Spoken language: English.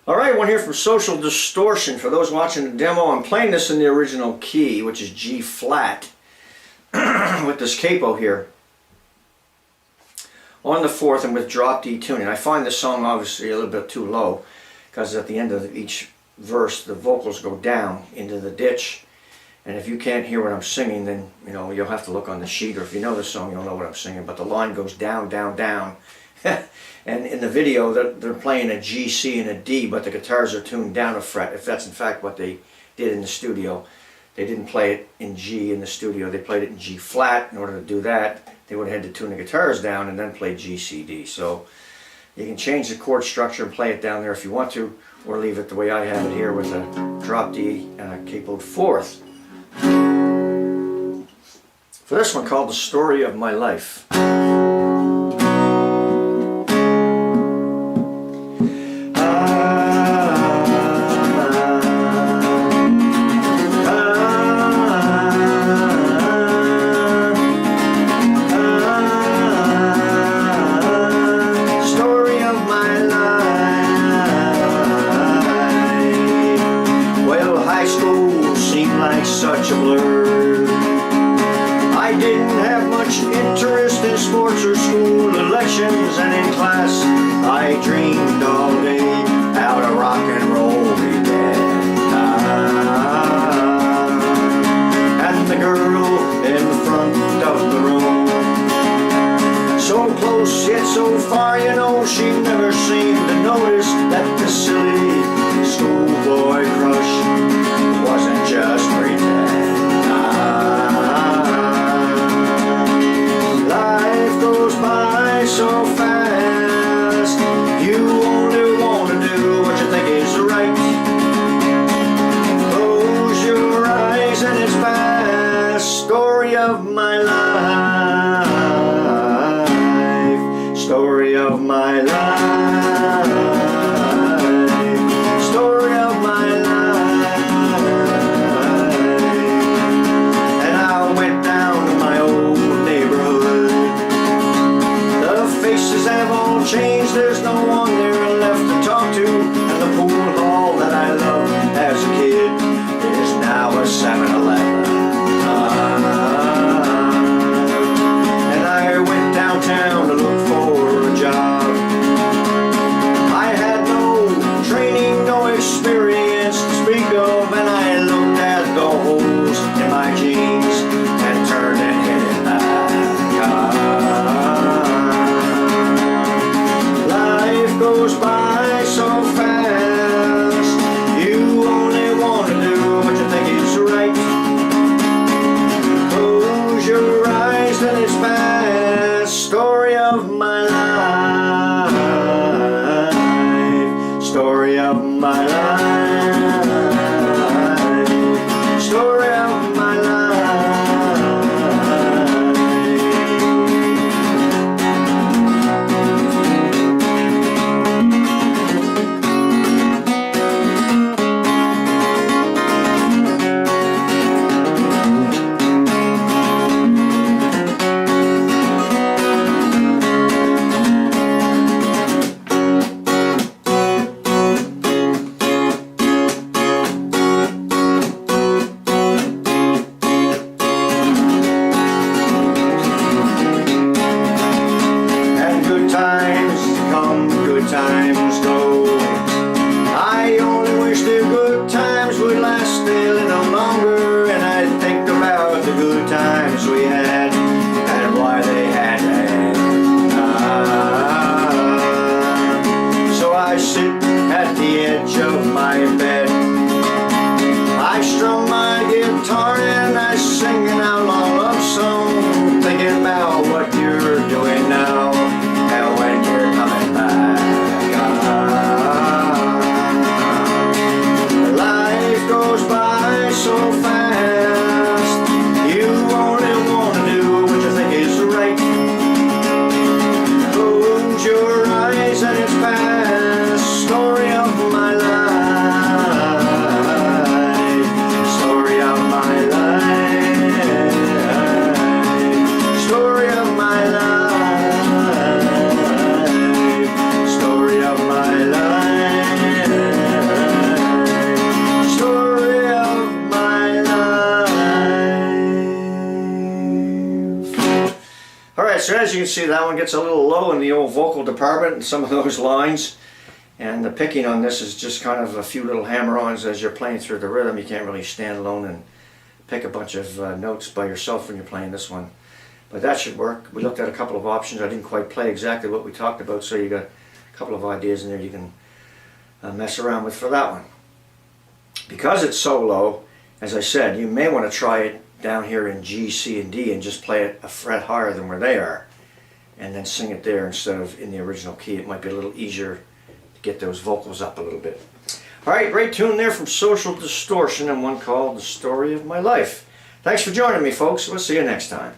Alright, one here from Social Distortion. For those watching the demo, I'm playing this in the original key, which is G flat, with this capo here on the 4th and with drop D tuning. I find this song obviously a little bit too low, because at the end of each verse the vocals go down into the ditch, and if you can't hear what I'm singing, then you'll have to look on the sheet, or if you know the song you'll know what I'm singing, but the line goes down, down, down. And in the video they're playing a G, C, and a D, but the guitars are tuned down a fret, if that's in fact what they did in the studio. They didn't play it in G in the studio, they played it in G flat. In order to do that, they would have had to tune the guitars down and then play G, C, D. So you can change the chord structure and play it down there if you want to, or leave it the way I have it here with a drop D and a capoed 4th. For this one, called The Story of My Life. Such a blur. I didn't have much interest in sports or school elections, and in class I dreamed all day how to rock and roll began. And the girl in the front of the room, so close yet so far, she never seemed to notice that the silly schoolboy crush wasn't just pretend. Life goes by so fast, you only want to do what you think is right. Close your eyes and it's past. Story of my life, story of my life. Changed, there's no one there left to talk to, and the pool hall that I loved as a kid is now a 7-Eleven. And I went downtown to look for a job. I had no training, no experience to speak of, and I looked at the holes in my jeans and turned and headed back. Goes by so fast, you only want to do what you think is right. Close your eyes and it's past. Story of my life, story of my life, story of my life. Times come, good times go. I only wish the good times would last a little longer, and I think about the good times we had and why they had to end. So I sit at the edge of my bed, I strum my guitar and I sing an outlaw love song, thinking about what you're doing now and when you're coming back. Life goes by so fast, you only want to do what you think is right. Close your eyes and it's past. Story of my life, story of my life, story of my life, story of my life. Distortion. As you can see, that one gets a little low in the old vocal department and some of those lines. And the picking on this is just kind of a few little hammer-ons as you're playing through the rhythm. You can't really stand alone and pick a bunch of notes by yourself when you're playing this one. But that should work. We looked at a couple of options. I didn't quite play exactly what we talked about, so you got a couple of ideas in there you can mess around with for that one. Because it's so low, as I said, you may want to try it down here in G, C, and D and just play it a fret higher than where they are. And then sing it there instead of in the original key. It might be a little easier to get those vocals up a little bit. Alright, great tune there from Social Distortion and one called The Story of My Life. Thanks for joining me, folks. We'll see you next time.